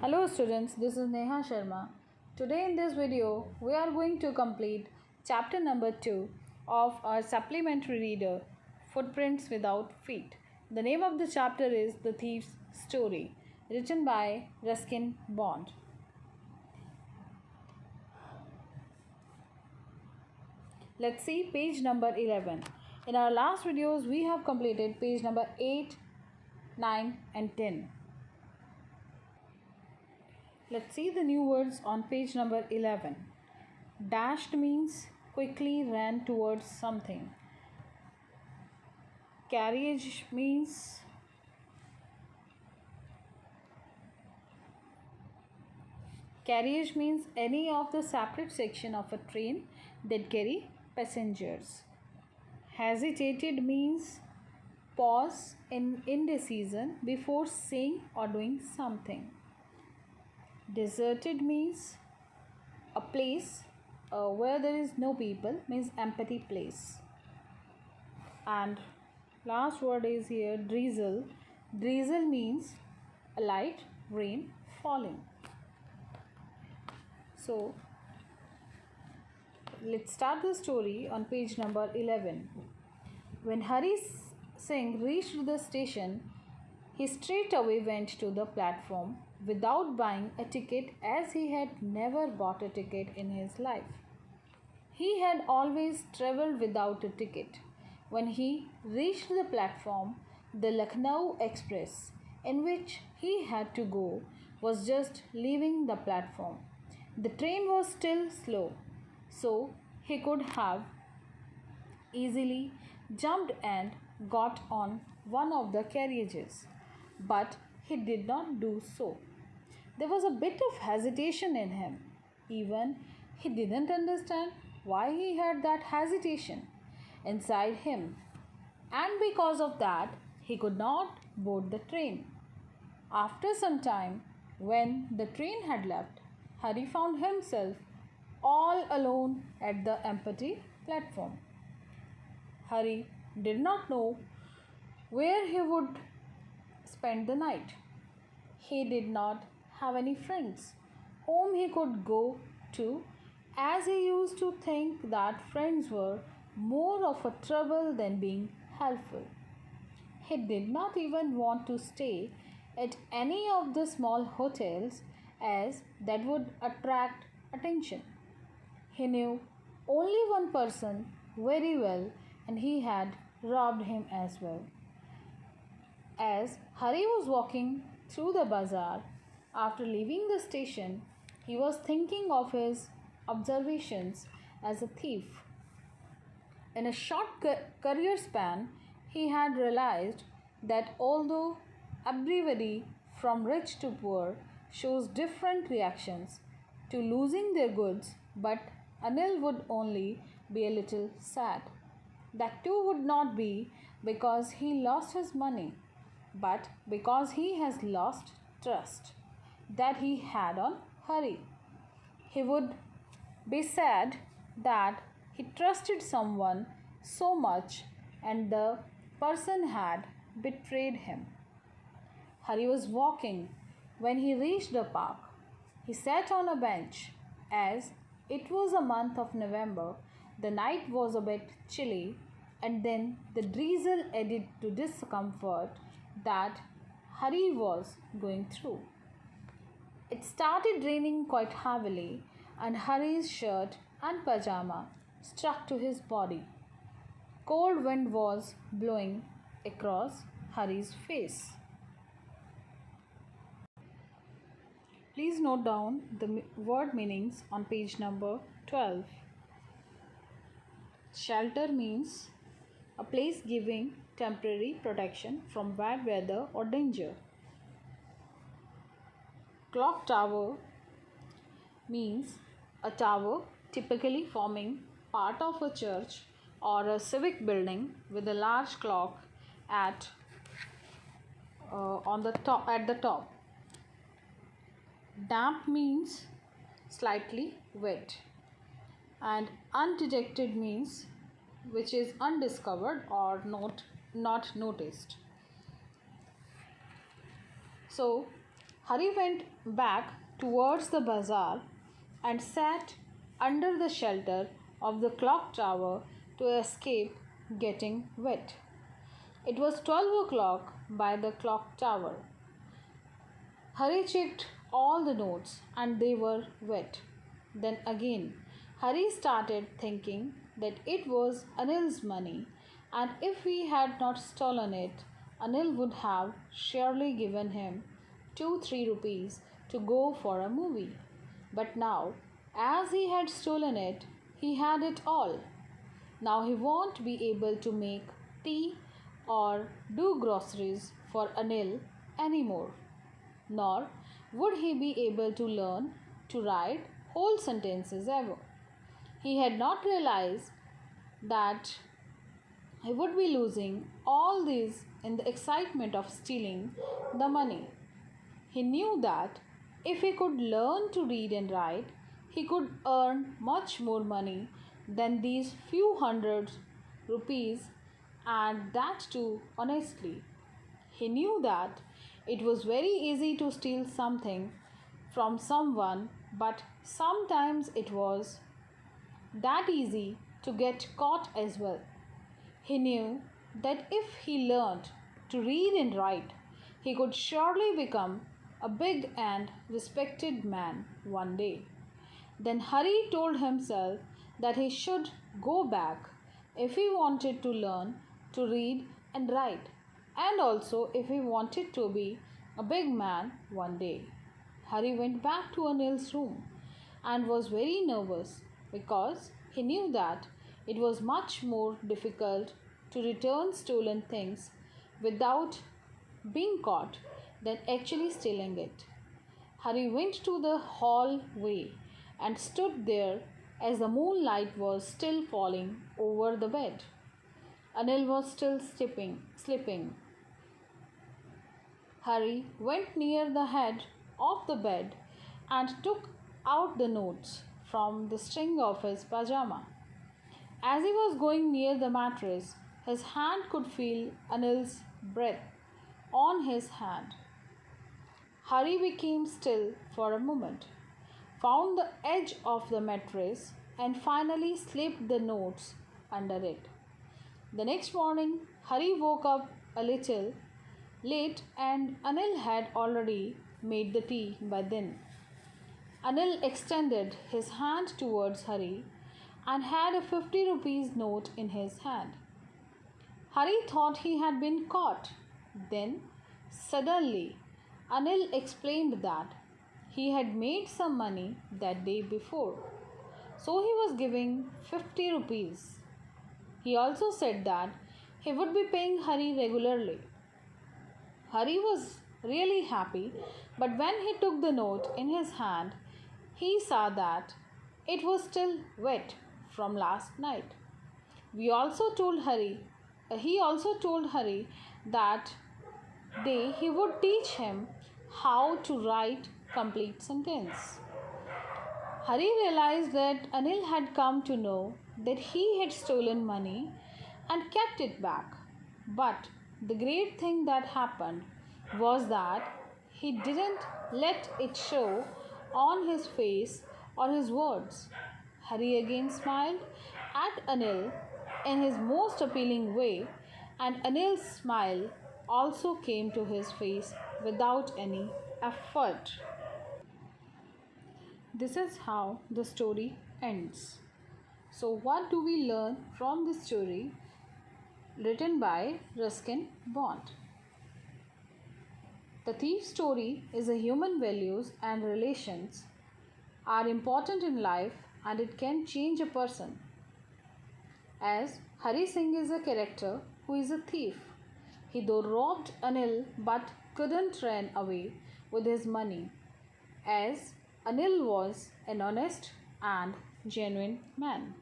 Hello students, this is Neha Sharma. Today in this video, we are going to complete chapter number 2 of our supplementary reader, Footprints Without Feet. The name of the chapter is The Thief's Story, written by Ruskin Bond. Let's see page number 11. In our last videos, we have completed page number 8, 9 and 10. Let's see the new words on page number 11. Dashed means quickly ran towards something. Carriage means any of the separate section of a train that carry passengers. Hesitated means pause in indecision before saying or doing something. Deserted means a place where there is no people, means empty place. And last word is here drizzle. Drizzle means a light rain falling. So let's start the story on page number 11. When Hari Singh reached the station, he straight away went to the platform without buying a ticket, as he had never bought a ticket in his life. He had always travelled without a ticket. When he reached the platform, the Lucknow Express, in which he had to go, was just leaving the platform. The train was still slow, so he could have easily jumped and got on one of the carriages, but he did not do so. There was a bit of hesitation in him. Even he didn't understand why he had that hesitation inside him, and because of that, he could not board the train. After some time, when the train had left, Hari found himself all alone at the empty platform. Hari did not know where he would spend the night. He did not have any friends whom he could go to, as he used to think that friends were more of a trouble than being helpful. He did not even want to stay at any of the small hotels, as that would attract attention. He knew only one person very well, and he had robbed him as well. As Hari was walking through the bazaar after leaving the station, he was thinking of his observations as a thief. In a short career span, he had realized that although everybody from rich to poor shows different reactions to losing their goods, but Anil would only be a little sad. That too would not be because he lost his money, but because he has lost trust that he had on Hari. He would be sad that he trusted someone so much and the person had betrayed him. Hari was walking when he reached the park. He sat on a bench. As it was a month of November, the night was a bit chilly, and then the drizzle added to discomfort that Hari was going through. It started raining quite heavily, and Hari's shirt and pajama stuck to his body. Cold wind was blowing across Hari's face. Please note down the word meanings on page number 12. Shelter means a place giving temporary protection from bad weather or danger. Clock tower means a tower typically forming part of a church or a civic building with a large clock at the top. Damp means slightly wet, and undetected means which is undiscovered or not noticed. So Hari went back towards the bazaar and sat under the shelter of the clock tower to escape getting wet. It was 12 o'clock by the clock tower. Hari checked all the notes and they were wet. Then again, Hari started thinking that it was Anil's money, and if he had not stolen it, Anil would have surely given him 2-3 rupees to go for a movie. But now, as he had stolen it, he had it all. Now he won't be able to make tea or do groceries for Anil anymore, nor would he be able to learn to write whole sentences ever. He had not realized that he would be losing all these in the excitement of stealing the money. He knew that if he could learn to read and write, he could earn much more money than these few hundred rupees, and that too honestly. He knew that it was very easy to steal something from someone, but sometimes it was that easy to get caught as well. He knew that if he learned to read and write, he could surely become a big and respected man one day. Then Hari told himself that he should go back if he wanted to learn to read and write, and also if he wanted to be a big man one day. Hari went back to Anil's room and was very nervous because he knew that it was much more difficult to return stolen things without being caught than actually stealing it. Hari went to the hallway and stood there as the moonlight was still falling over the bed. Anil was still sleeping. Hari went near the head of the bed and took out the notes from the string of his pajama. As he was going near the mattress, his hand could feel Anil's breath on his hand. Hari became still for a moment, found the edge of the mattress, and finally slipped the notes under it. The next morning, Hari woke up a little late and Anil had already made the tea by then. Anil extended his hand towards Hari and had a 50 rupees note in his hand. Hari thought he had been caught. Then, suddenly, Anil explained that he had made some money that day before, so he was giving 50 rupees. He also said that he would be paying Hari regularly. Hari was really happy, but when he took the note in his hand, he saw that it was still wet from last night. He also told Hari that day he would teach him how to write complete sentence. Hari realized that Anil had come to know that he had stolen money and kept it back. But the great thing that happened was that he didn't let it show on his face or his words. Hari again smiled at Anil in his most appealing way, and Anil's smile also came to his face without any effort. This is how the story ends. So, what do we learn from this story written by Ruskin Bond? The thief's story is a human values and relations are important in life and it can change a person. As Hari Singh is a character who is a thief. He though robbed Anil but couldn't run away with his money, as Anil was an honest and genuine man.